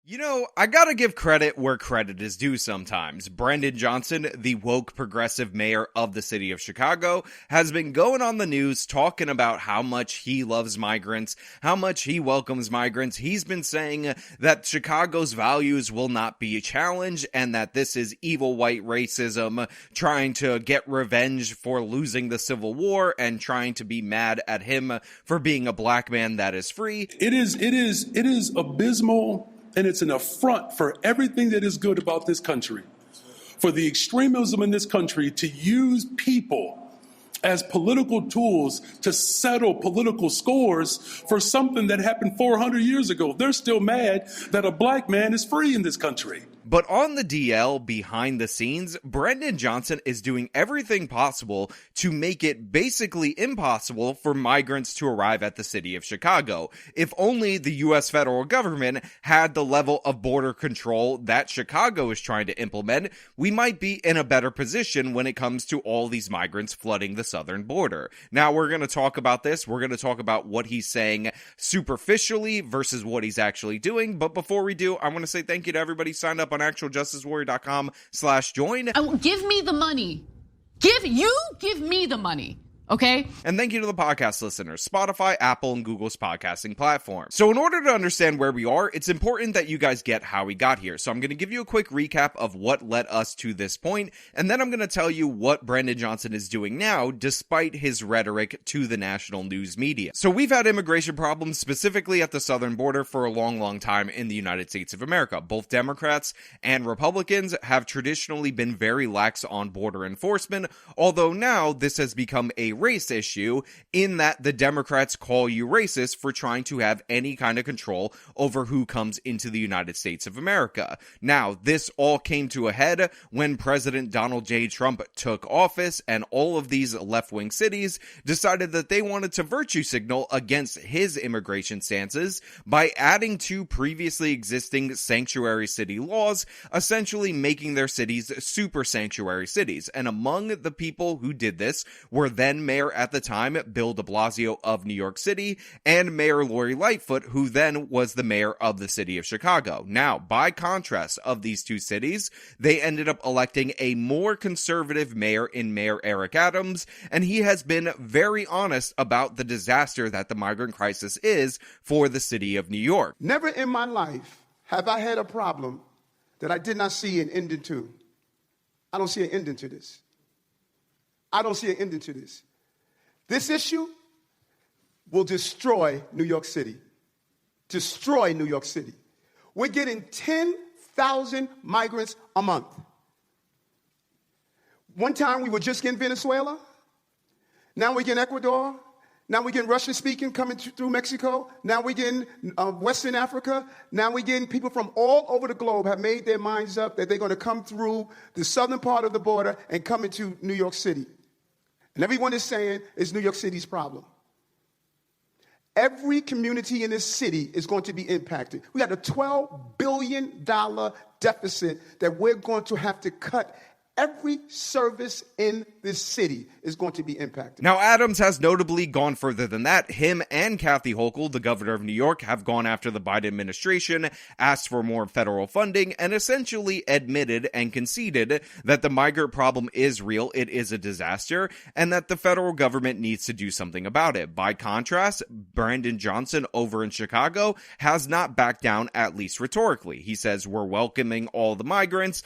You know, I gotta give credit where credit is due sometimes. Brandon Johnson, the woke progressive mayor of the city of Chicago, has been going on the news talking about how much he loves migrants, how much he welcomes migrants. He's been saying that Chicago's values will not be challenged and that this is evil white racism trying to get revenge for losing the Civil War and trying to be mad at him for being a black man that is free. It is abysmal. And it's an affront for everything that is good about this country, for the extremism in this country to use people as political tools to settle political scores for something that happened 400 years ago. They're still mad that a black man is free in this country. But on the DL, behind the scenes, Brandon Johnson is doing everything possible to make it basically impossible for migrants to arrive at the city of Chicago. If only the U.S. federal government had the level of border control that Chicago is trying to implement, we might be in a better position when it comes to all these migrants flooding the southern border. Now, we're going to talk about this. We're going to talk about what he's saying superficially versus what he's actually doing. But before we do, I want to say thank you to everybody who signed up on actualjusticewarrior.com/join. Give me the money. Give me the money. Okay? And thank you to the podcast listeners, Spotify, Apple, and Google's podcasting platform. So in order to understand where we are, it's important that you guys get how we got here. So I'm going to give you a quick recap of what led us to this point, and then I'm going to tell you what Brandon Johnson is doing now, despite his rhetoric to the national news media. So we've had immigration problems specifically at the southern border for a long, long time in the United States of America. Both Democrats and Republicans have traditionally been very lax on border enforcement, although now this has become a race issue in that the Democrats call you racist for trying to have any kind of control over who comes into the United States of America. Now, this all came to a head when President Donald J. Trump took office and all of these left-wing cities decided that they wanted to virtue signal against his immigration stances by adding to previously existing sanctuary city laws, essentially making their cities super sanctuary cities. And among the people who did this were then mayor at the time, Bill de Blasio of New York City, and Mayor Lori Lightfoot, who then was the mayor of the city of Chicago. Now, by contrast of these two cities, they ended up electing a more conservative mayor in Mayor Eric Adams, and he has been very honest about the disaster that the migrant crisis is for the city of New York. Never in my life have I had a problem that I did not see an ending to. I don't see an ending to this. I don't see an ending to this. This issue will destroy New York City. Destroy New York City. We're getting 10,000 migrants a month. One time we were just getting Venezuela. Now we're getting Ecuador. Now we're getting Russian-speaking coming through Mexico. Now we're getting Western Africa. Now we're getting people from all over the globe have made their minds up that they're going to come through the southern part of the border and come into New York City. And everyone is saying it's New York City's problem. Every community in this city is going to be impacted. We got a $12 billion deficit that we're going to have to cut. Every service in this city is going to be impacted. Now, Adams has notably gone further than that. Him and Kathy Hochul, the governor of New York, have gone after the Biden administration, asked for more federal funding, and essentially admitted and conceded that the migrant problem is real, it is a disaster, and that the federal government needs to do something about it. By contrast, Brandon Johnson over in Chicago has not backed down, at least rhetorically. He says, we're welcoming all the migrants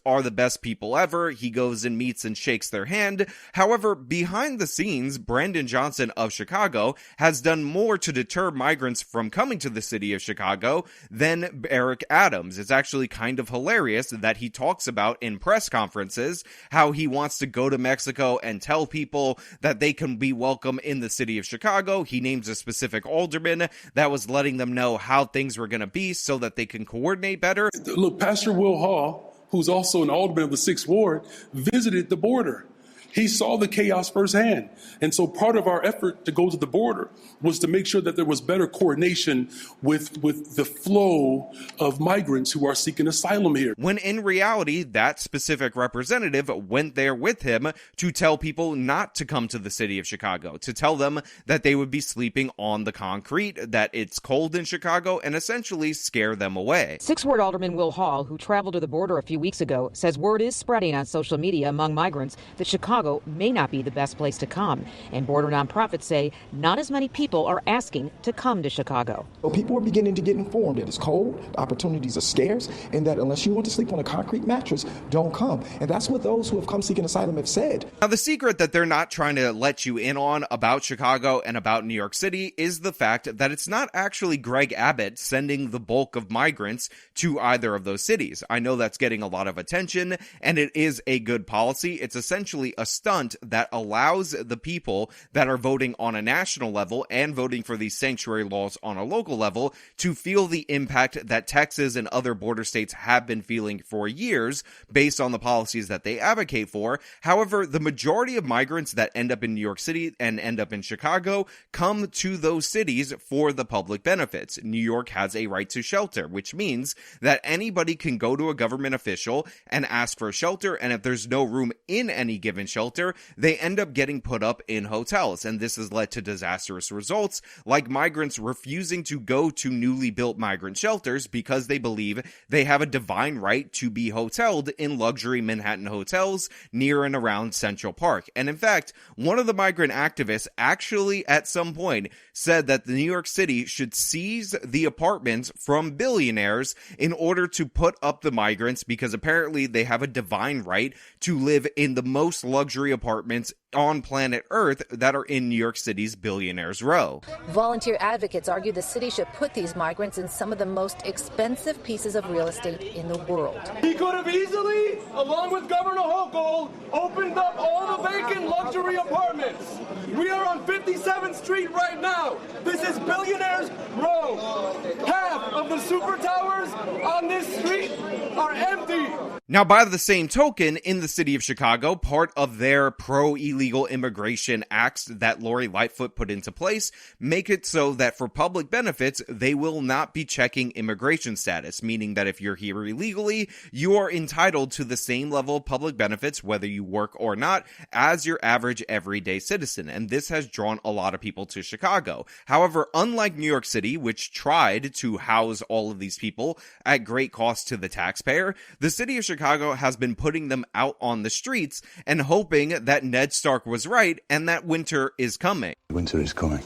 are the best people ever. He goes and meets and shakes their hand. However, behind the scenes, Brandon Johnson of Chicago has done more to deter migrants from coming to the city of Chicago than Eric Adams. It's actually kind of hilarious that he talks about in press conferences how he wants to go to Mexico and tell people that they can be welcome in the city of Chicago. He names a specific alderman that was letting them know how things were going to be so that they can coordinate better. Look, Pastor Will Hall, who's also an alderman of the 6th Ward, visited the border. He saw the chaos firsthand. And so part of our effort to go to the border was to make sure that there was better coordination with the flow of migrants who are seeking asylum here. When in reality, that specific representative went there with him to tell people not to come to the city of Chicago, to tell them that they would be sleeping on the concrete, that it's cold in Chicago, and essentially scare them away. Sixth Ward Alderman Will Hall, who traveled to the border a few weeks ago, says word is spreading on social media among migrants that Chicago may not be the best place to come. And border nonprofits say not as many people are asking to come to Chicago. So people are beginning to get informed that it's cold, the opportunities are scarce, and that unless you want to sleep on a concrete mattress, don't come. And that's what those who have come seeking asylum have said. Now, the secret that they're not trying to let you in on about Chicago and about New York City is the fact that it's not actually Greg Abbott sending the bulk of migrants to either of those cities. I know that's getting a lot of attention, and it is a good policy. It's essentially a stunt that allows the people that are voting on a national level and voting for these sanctuary laws on a local level to feel the impact that Texas and other border states have been feeling for years based on the policies that they advocate for. However, the majority of migrants that end up in New York City and end up in Chicago come to those cities for the public benefits. New York has a right to shelter, which means that anybody can go to a government official and ask for shelter, and if there's no room in any given shelter, they end up getting put up in hotels, and this has led to disastrous results, like migrants refusing to go to newly built migrant shelters because they believe they have a divine right to be hoteled in luxury Manhattan hotels near and around Central Park. And in fact, one of the migrant activists actually at some point said that the New York City should seize the apartments from billionaires in order to put up the migrants because apparently they have a divine right to live in the most luxury apartments on planet Earth that are in New York City's Billionaires Row. Volunteer advocates argue the city should put these migrants in some of the most expensive pieces of real estate in the world. He could have easily, along with Governor Hochul, opened up all the vacant luxury apartments. We are on 57th Street right now. This is Billionaires Row. Half of the super towers on this street are empty. Now, by the same token, in the city of Chicago, part of their pro-illegal immigration acts that Lori Lightfoot put into place make it so that for public benefits, they will not be checking immigration status, meaning that if you're here illegally, you are entitled to the same level of public benefits, whether you work or not, as your average everyday citizen. And this has drawn a lot of people to Chicago. However, unlike New York City, which tried to house all of these people at great cost to the taxpayer, the city of Chicago has been putting them out on the streets and hoping that Ned Stark was right and that winter is coming. Winter is coming.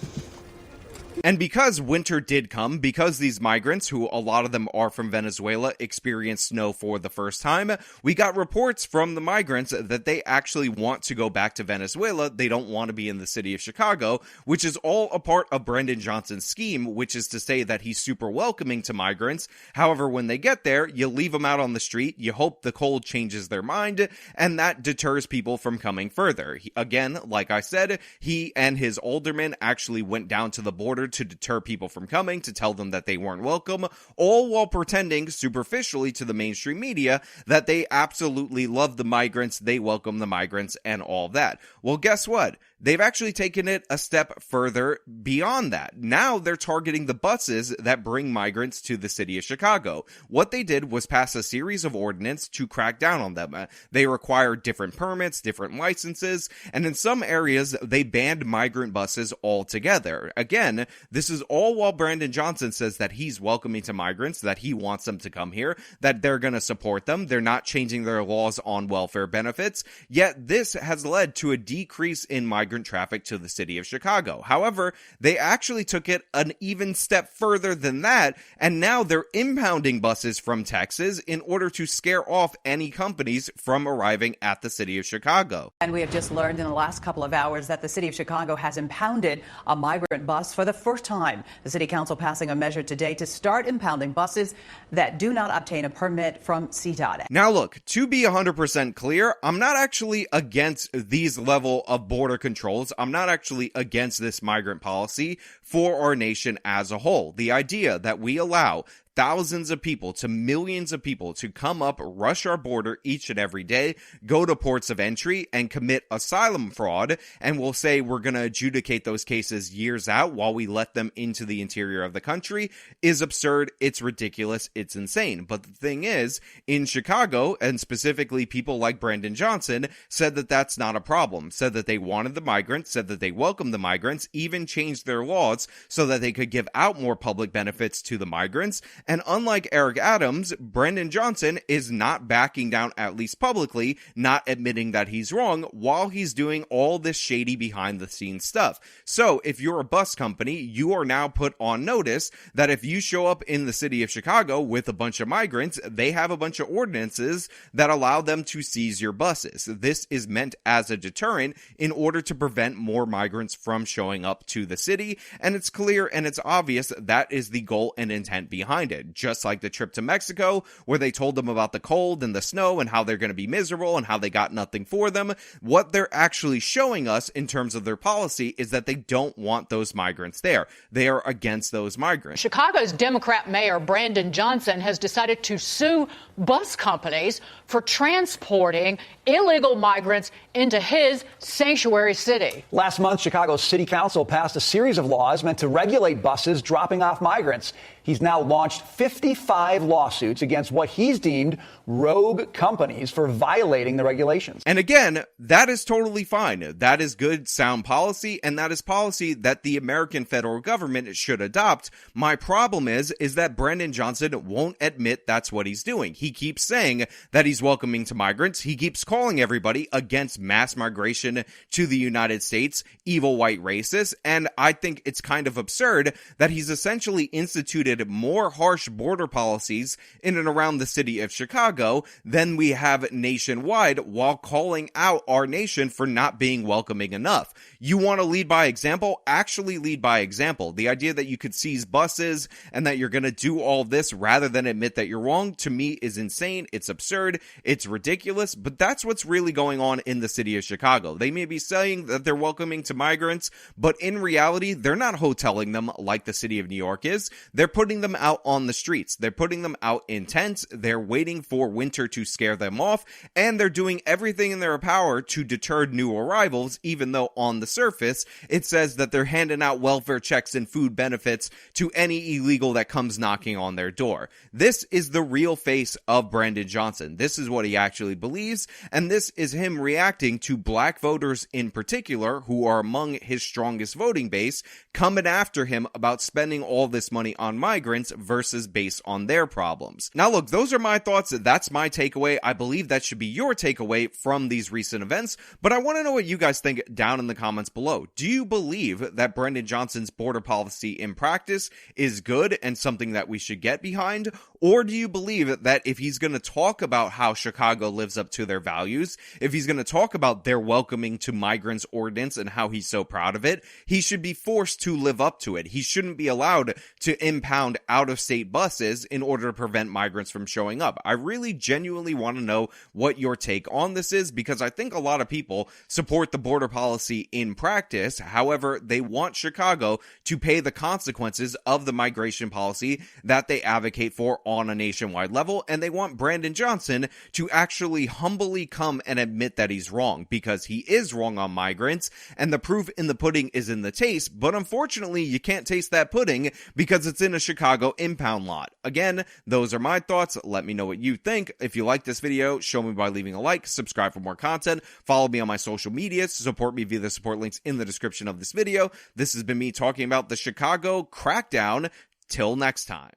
And because winter did come, because these migrants, who a lot of them are from Venezuela, experienced snow for the first time, we got reports from the migrants that they actually want to go back to Venezuela. They don't want to be in the city of Chicago, which is all a part of Brendan Johnson's scheme, which is to say that he's super welcoming to migrants. However, when they get there, you leave them out on the street, you hope the cold changes their mind, and that deters people from coming further. Again, like I said, he and his aldermen actually went down to the border to deter people from coming, to tell them that they weren't welcome, all while pretending superficially to the mainstream media that they absolutely love the migrants, they welcome the migrants, and all that. Well, guess what? They've actually taken it a step further beyond that. Now they're targeting the buses that bring migrants to the city of Chicago. What they did was pass a series of ordinances to crack down on them. They require different permits, different licenses, and in some areas they banned migrant buses altogether. Again, this is all while Brandon Johnson says that he's welcoming to migrants, that he wants them to come here, that they're going to support them. They're not changing their laws on welfare benefits. Yet this has led to a decrease in migrant traffic to the city of Chicago. However, they actually took it an even step further than that, and now they're impounding buses from Texas in order to scare off any companies from arriving at the city of Chicago. And we have just learned in the last couple of hours that the city of Chicago has impounded a migrant bus for the first time. The city council passing a measure today to start impounding buses that do not obtain a permit from CDOT. Now look, to be 100% clear, I'm not actually against these level of border controls. I'm not actually against this migrant policy for our nation as a whole. The idea that we allow thousands of people to millions of people to come up, rush our border each and every day, go to ports of entry and commit asylum fraud, and we'll say we're going to adjudicate those cases years out while we let them into the interior of the country is absurd. It's ridiculous. It's insane. But the thing is, in Chicago, and specifically people like Brandon Johnson, said that that's not a problem, said that they wanted the migrants, said that they welcomed the migrants, even changed their laws so that they could give out more public benefits to the migrants. And unlike Eric Adams, Brandon Johnson is not backing down, at least publicly, not admitting that he's wrong while he's doing all this shady behind the scenes stuff. So if you're a bus company, you are now put on notice that if you show up in the city of Chicago with a bunch of migrants, they have a bunch of ordinances that allow them to seize your buses. This is meant as a deterrent in order to prevent more migrants from showing up to the city, and it's clear and it's obvious that is the goal and intent behind it. Just like the trip to Mexico, where they told them about the cold and the snow and how they're going to be miserable and how they got nothing for them, what they're actually showing us in terms of their policy is that they don't want those migrants there. They are against those migrants. Chicago's Democrat Mayor Brandon Johnson has decided to sue bus companies for transporting illegal migrants into his sanctuary city. Last month, Chicago's City Council passed a series of laws meant to regulate buses dropping off migrants. He's now launched 55 lawsuits against what he's deemed rogue companies for violating the regulations. And again, that is totally fine. That is good, sound policy, and that is policy that the American federal government should adopt. My problem is that Brandon Johnson won't admit that's what he's doing. He keeps saying that he's welcoming to migrants. He keeps calling everybody against mass migration to the United States evil white racists, and I think it's kind of absurd that he's essentially instituted more harsh border policies in and around the city of Chicago than we have nationwide, while calling out our nation for not being welcoming enough. You want to lead by example? Actually lead by example. The idea that you could seize buses and that you're going to do all this rather than admit that you're wrong, to me, is insane. It's absurd. It's ridiculous. But that's what's really going on in the city of Chicago. They may be saying that they're welcoming to migrants, but in reality, they're not hoteling them like the city of New York is. They're putting them out on the streets. They're putting them out in tents. They're waiting for winter to scare them off, and they're doing everything in their power to deter new arrivals, even though on the surface, it says that they're handing out welfare checks and food benefits to any illegal that comes knocking on their door. This is the real face of Brandon Johnson. This is what he actually believes, and this is him reacting to black voters in particular, who are among his strongest voting base, coming after him about spending all this money on migrants versus based on their problems. Now look, those are my thoughts. That's my takeaway. I believe that should be your takeaway from these recent events, but I want to know what you guys think down in the comments below. Do you believe that Brandon Johnson's border policy in practice is good and something that we should get behind? Or do you believe that if he's going to talk about how Chicago lives up to their values, if he's going to talk about their welcoming to migrants ordinance and how he's so proud of it, he should be forced to live up to it? He shouldn't be allowed to impound out-of-state buses in order to prevent migrants from showing up. I really genuinely want to know what your take on this is, because I think a lot of people support the border policy in practice. However, they want Chicago to pay the consequences of the migration policy that they advocate for on a nationwide level, and they want Brandon Johnson to actually humbly come and admit that he's wrong, because he is wrong on migrants, and the proof in the pudding is in the taste. But unfortunately, you can't taste that pudding because it's in a Chicago impound lot. Again, those are my thoughts. Let me know what you think. If you like this video, show me by leaving a like, subscribe for more content, follow me on my social medias, support me via the support links in the description of this video. This has been me talking about the Chicago crackdown. Till next time.